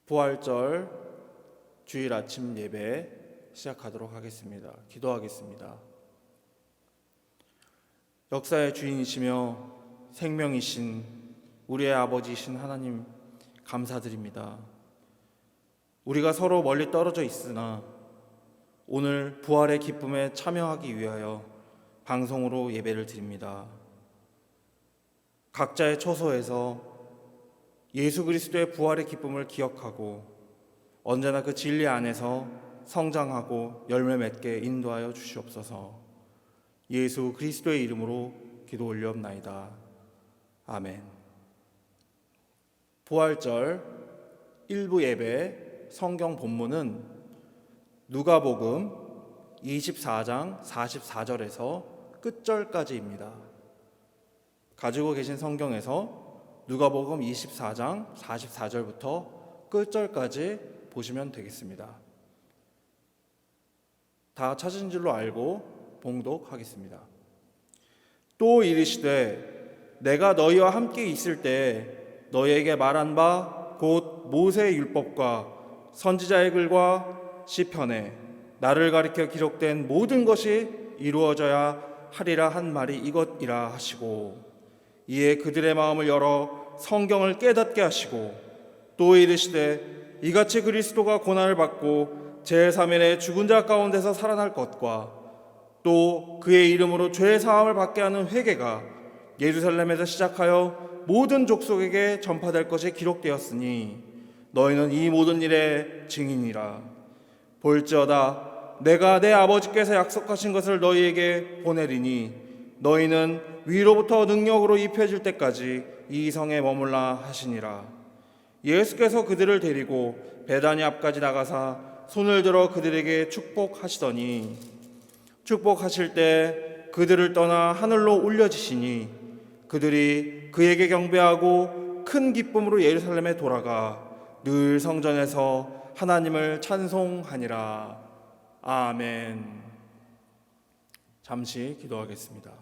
부활절 주일 아침 예배 시작하도록 하겠습니다. 기도하겠습니다. 역사의 주인이시며 생명이신 우리의 아버지이신 하나님 감사드립니다. 우리가 서로 멀리 떨어져 있으나 오늘 부활의 기쁨에 참여하기 위하여 방송으로 예배를 드립니다. 각자의 처소에서 예수 그리스도의 부활의 기쁨을 기억하고 언제나 그 진리 안에서 성장하고 열매 맺게 인도하여 주시옵소서. 예수 그리스도의 이름으로 기도 올리옵나이다. 아멘. 부활절 1부 예배 성경 본문은 누가복음 24장 44절에서 끝절까지입니다. 가지고 계신 성경에서 누가복음 24장 44절부터 끝절까지 보시면 되겠습니다. 다 찾은 줄로 알고 봉독하겠습니다. 또 이르시되 내가 너희와 함께 있을 때 너희에게 말한 바 곧 모세의 율법과 선지자의 글과 시편에 나를 가리켜 기록된 모든 것이 이루어져야 하리라 한 말이 이것이라 하시고, 이에 그들의 마음을 열어 성경을 깨닫게 하시고, 또 이르시되 이같이 그리스도가 고난을 받고 제3일에 죽은 자 가운데서 살아날 것과 또 그의 이름으로 죄 사함을 받게 하는 회개가 예루살렘에서 시작하여 모든 족속에게 전파될 것이 기록되었으니 너희는 이 모든 일의 증인이라. 볼지어다 내가 내 아버지께서 약속하신 것을 너희에게 보내리니 너희는 위로부터 능력으로 입혀질 때까지 이 성에 머물라 하시니라. 예수께서 그들을 데리고 베다니 앞까지 나가사 손을 들어 그들에게 축복하시더니 축복하실 때 그들을 떠나 하늘로 올려지시니 그들이 그에게 경배하고 큰 기쁨으로 예루살렘에 돌아가 늘 성전에서 하나님을 찬송하니라. 아멘. 잠시 기도하겠습니다.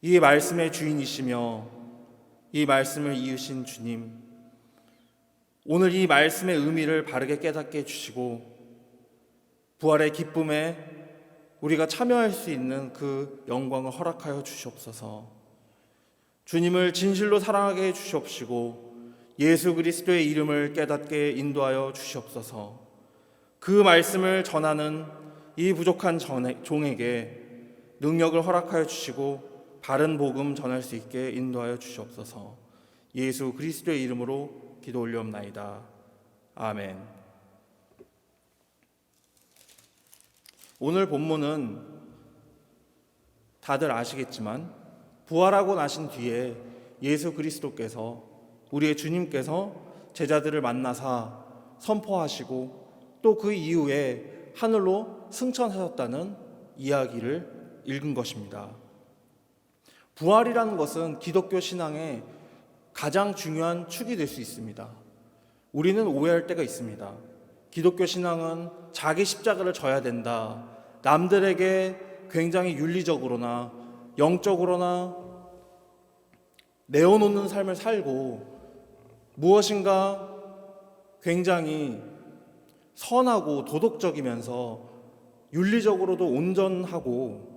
이 말씀의 주인이시며 이 말씀을 이으신 주님, 오늘 이 말씀의 의미를 바르게 깨닫게 해주시고 부활의 기쁨에 우리가 참여할 수 있는 그 영광을 허락하여 주시옵소서. 주님을 진실로 사랑하게 해주시옵시고 예수 그리스도의 이름을 깨닫게 인도하여 주시옵소서. 그 말씀을 전하는 이 부족한 종에게 능력을 허락하여 주시고 바른 복음 전할 수 있게 인도하여 주시옵소서. 예수 그리스도의 이름으로 기도 올리옵나이다. 아멘. 오늘 본문은 다들 아시겠지만 부활하고 나신 뒤에 예수 그리스도께서 우리의 주님께서 제자들을 만나사 선포하시고 또 그 이후에 하늘로 승천하셨다는 이야기를 읽은 것입니다. 부활이라는 것은 기독교 신앙의 가장 중요한 축이 될 수 있습니다. 우리는 오해할 때가 있습니다. 기독교 신앙은 자기 십자가를 져야 된다. 남들에게 굉장히 윤리적으로나 영적으로나 내어놓는 삶을 살고 무엇인가 굉장히 선하고 도덕적이면서 윤리적으로도 온전하고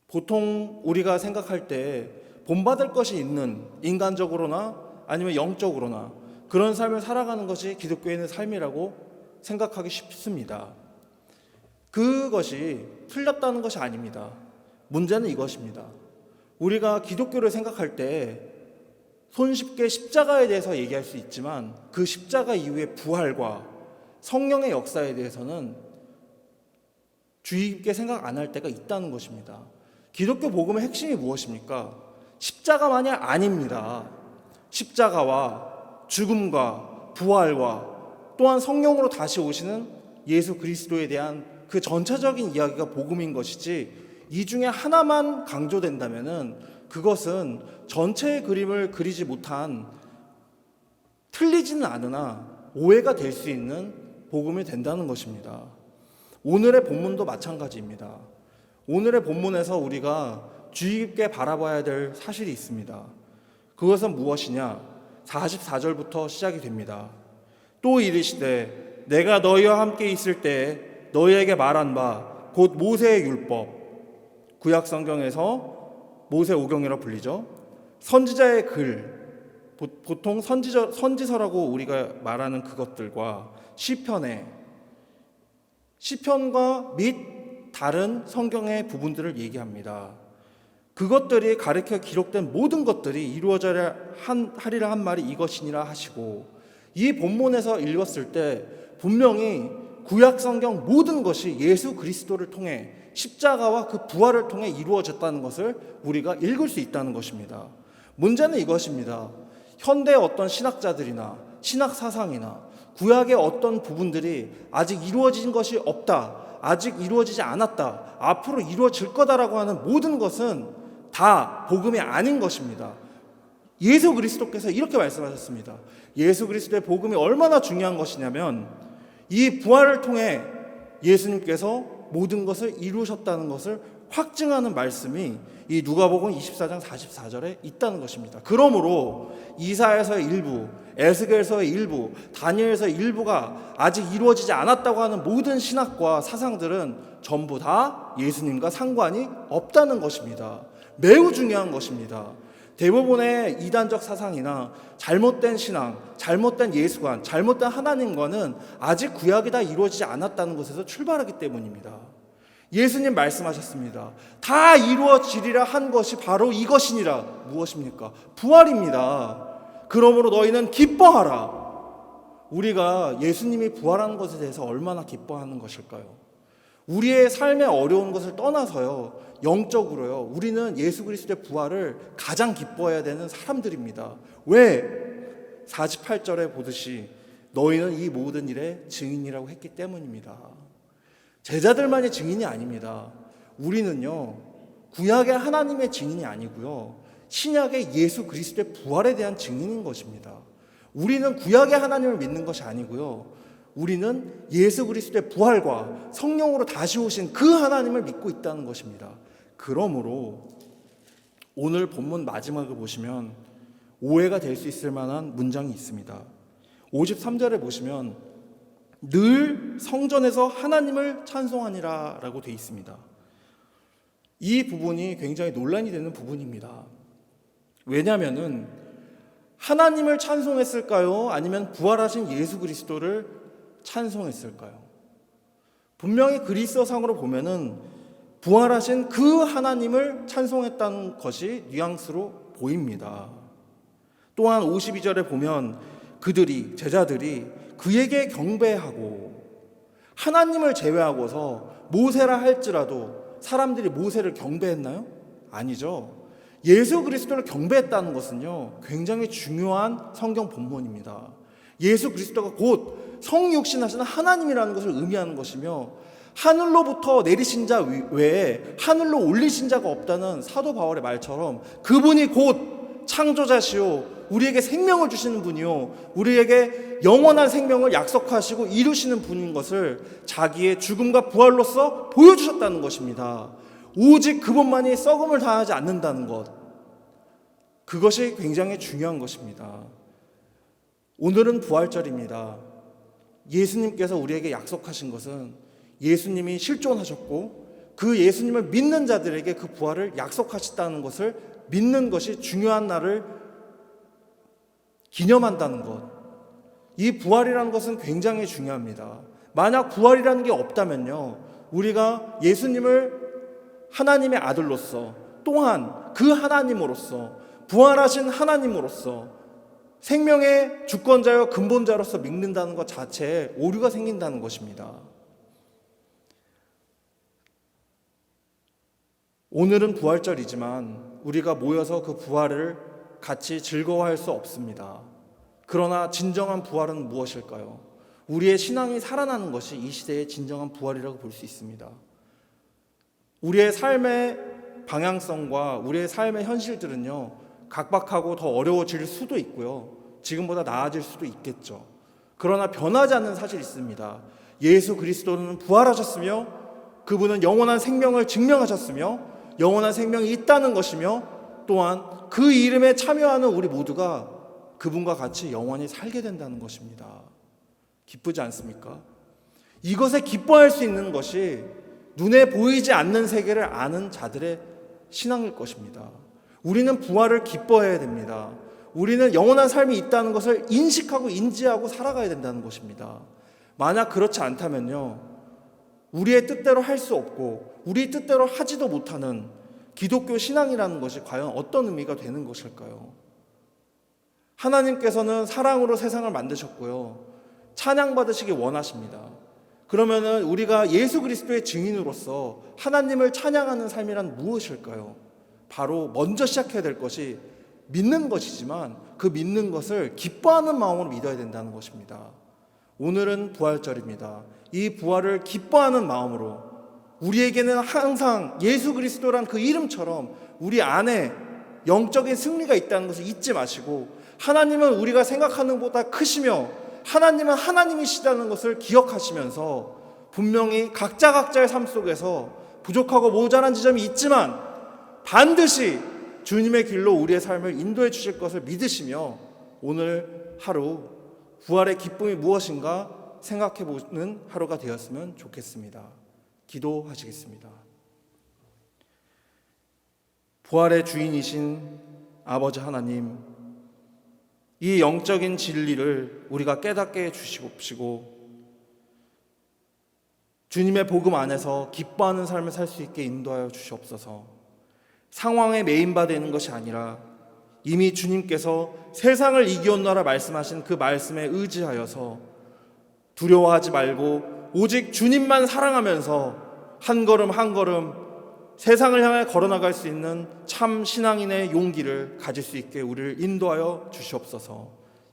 보통 우리가 생각할 때 본받을 것이 있는 인간적으로나 아니면 영적으로나 그런 삶을 살아가는 것이 기독교인의 삶이라고 생각하기 쉽습니다. 그것이 틀렸다는 것이 아닙니다. 문제는 이것입니다. 우리가 기독교를 생각할 때 손쉽게 십자가에 대해서 얘기할 수 있지만 그 십자가 이후의 부활과 성령의 역사에 대해서는 주의 깊게 생각 안 할 때가 있다는 것입니다. 기독교 복음의 핵심이 무엇입니까? 십자가만이 아닙니다. 십자가와 죽음과 부활과 또한 성령으로 다시 오시는 예수 그리스도에 대한 그 전체적인 이야기가 복음인 것이지, 이 중에 하나만 강조된다면은 그것은 전체의 그림을 그리지 못한, 틀리지는 않으나 오해가 될 수 있는 복음이 된다는 것입니다. 오늘의 본문도 마찬가지입니다. 오늘의 본문에서 우리가 주의 깊게 바라봐야 될 사실이 있습니다. 그것은 무엇이냐? 44절부터 시작이 됩니다. 또 이르시되 내가 너희와 함께 있을 때에 너희에게 말한 바 곧 모세의 율법, 구약 성경에서 모세오경이라 불리죠. 선지자의 글, 보통 선지서라고 우리가 말하는 그것들과 시편과 및 다른 성경의 부분들을 얘기합니다. 그것들이 가르쳐 기록된 모든 것들이 이루어져야 하리라 한 말이 이것이니라 하시고, 이 본문에서 읽었을 때 분명히 구약 성경 모든 것이 예수 그리스도를 통해 십자가와 그 부활을 통해 이루어졌다는 것을 우리가 읽을 수 있다는 것입니다. 문제는 이것입니다. 현대의 어떤 신학자들이나 신학 사상이나 구약의 어떤 부분들이 아직 이루어진 것이 없다, 아직 이루어지지 않았다, 앞으로 이루어질 거다라고 하는 모든 것은 다 복음이 아닌 것입니다. 예수 그리스도께서 이렇게 말씀하셨습니다. 예수 그리스도의 복음이 얼마나 중요한 것이냐면 이 부활을 통해 예수님께서 모든 것을 이루셨다는 것을 확증하는 말씀이 이 누가복음 24장 44절에 있다는 것입니다. 그러므로 이사야서의 일부, 에스겔서의 일부, 다니엘서의 일부가 아직 이루어지지 않았다고 하는 모든 신학과 사상들은 전부 다 예수님과 상관이 없다는 것입니다. 매우 중요한 것입니다. 대부분의 이단적 사상이나 잘못된 신앙, 잘못된 예수관, 잘못된 하나님과는 아직 구약이 다 이루어지지 않았다는 것에서 출발하기 때문입니다. 예수님 말씀하셨습니다. 다 이루어지리라 한 것이 바로 이것이니라. 무엇입니까? 부활입니다. 그러므로 너희는 기뻐하라. 우리가 예수님이 부활하는 것에 대해서 얼마나 기뻐하는 것일까요? 우리의 삶의 어려운 것을 떠나서요, 영적으로요, 우리는 예수 그리스도의 부활을 가장 기뻐해야 되는 사람들입니다. 왜? 48절에 보듯이 너희는 이 모든 일의 증인이라고 했기 때문입니다. 제자들만의 증인이 아닙니다. 우리는요, 구약의 하나님의 증인이 아니고요, 신약의 예수 그리스도의 부활에 대한 증인인 것입니다. 우리는 구약의 하나님을 믿는 것이 아니고요, 우리는 예수 그리스도의 부활과 성령으로 다시 오신 그 하나님을 믿고 있다는 것입니다. 그러므로 오늘 본문 마지막을 보시면 오해가 될 수 있을 만한 문장이 있습니다. 53절에 보시면 늘 성전에서 하나님을 찬송하니라 라고 되어 있습니다. 이 부분이 굉장히 논란이 되는 부분입니다. 왜냐하면 하나님을 찬송했을까요? 아니면 부활하신 예수 그리스도를 찬송했을까요? 분명히 그리스어상으로 보면은 부활하신 그 하나님을 찬송했다는 것이 뉘앙스로 보입니다. 또한 52절에 보면 제자들이 그에게 경배하고, 하나님을 제외하고서 모세라 할지라도 사람들이 모세를 경배했나요? 아니죠. 예수 그리스도를 경배했다는 것은요, 굉장히 중요한 성경 본문입니다. 예수 그리스도가 곧 성육신하신 하나님이라는 것을 의미하는 것이며, 하늘로부터 내리신 자 외에 하늘로 올리신 자가 없다는 사도 바울의 말처럼 그분이 곧 창조자시오, 우리에게 생명을 주시는 분이요, 우리에게 영원한 생명을 약속하시고 이루시는 분인 것을 자기의 죽음과 부활로서 보여주셨다는 것입니다. 오직 그분만이 썩음을 당하지 않는다는 것, 그것이 굉장히 중요한 것입니다. 오늘은 부활절입니다. 예수님께서 우리에게 약속하신 것은 예수님이 실존하셨고 그 예수님을 믿는 자들에게 그 부활을 약속하셨다는 것을 믿는 것이 중요한 날을 기념한다는 것, 이 부활이라는 것은 굉장히 중요합니다. 만약 부활이라는 게 없다면요, 우리가 예수님을 하나님의 아들로서, 또한 그 하나님으로서, 부활하신 하나님으로서 생명의 주권자여 근본자로서 믿는다는 것 자체에 오류가 생긴다는 것입니다. 오늘은 부활절이지만 우리가 모여서 그 부활을 같이 즐거워할 수 없습니다. 그러나 진정한 부활은 무엇일까요? 우리의 신앙이 살아나는 것이 이 시대의 진정한 부활이라고 볼 수 있습니다. 우리의 삶의 방향성과 우리의 삶의 현실들은요, 각박하고 더 어려워질 수도 있고요, 지금보다 나아질 수도 있겠죠. 그러나 변하지 않는 사실이 있습니다. 예수 그리스도는 부활하셨으며 그분은 영원한 생명을 증명하셨으며 영원한 생명이 있다는 것이며, 또한 그 이름에 참여하는 우리 모두가 그분과 같이 영원히 살게 된다는 것입니다. 기쁘지 않습니까? 이것에 기뻐할 수 있는 것이 눈에 보이지 않는 세계를 아는 자들의 신앙일 것입니다. 우리는 부활을 기뻐해야 됩니다. 우리는 영원한 삶이 있다는 것을 인식하고 인지하고 살아가야 된다는 것입니다. 만약 그렇지 않다면요, 우리의 뜻대로 할 수 없고 우리 뜻대로 하지도 못하는 기독교 신앙이라는 것이 과연 어떤 의미가 되는 것일까요? 하나님께서는 사랑으로 세상을 만드셨고요, 찬양받으시기 원하십니다. 그러면은 우리가 예수 그리스도의 증인으로서 하나님을 찬양하는 삶이란 무엇일까요? 바로 먼저 시작해야 될 것이 믿는 것이지만 그 믿는 것을 기뻐하는 마음으로 믿어야 된다는 것입니다. 오늘은 부활절입니다. 이 부활을 기뻐하는 마음으로 우리에게는 항상 예수 그리스도란 그 이름처럼 우리 안에 영적인 승리가 있다는 것을 잊지 마시고, 하나님은 우리가 생각하는 것보다 크시며 하나님은 하나님이시다는 것을 기억하시면서, 분명히 각자의 삶 속에서 부족하고 모자란 지점이 있지만 반드시 주님의 길로 우리의 삶을 인도해 주실 것을 믿으시며, 오늘 하루 부활의 기쁨이 무엇인가 생각해 보는 하루가 되었으면 좋겠습니다. 기도하시겠습니다. 부활의 주인이신 아버지 하나님, 이 영적인 진리를 우리가 깨닫게 해주시고 주님의 복음 안에서 기뻐하는 삶을 살 수 있게 인도하여 주시옵소서. 상황에 매인받는 것이 아니라 이미 주님께서 세상을 이기었노라 말씀하신 그 말씀에 의지하여서 두려워하지 말고 오직 주님만 사랑하면서 한 걸음 한 걸음 세상을 향해 걸어나갈 수 있는 참 신앙인의 용기를 가질 수 있게 우리를 인도하여 주시옵소서.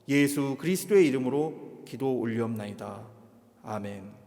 예수 그리스도의 이름으로 기도 올리옵나이다. 아멘.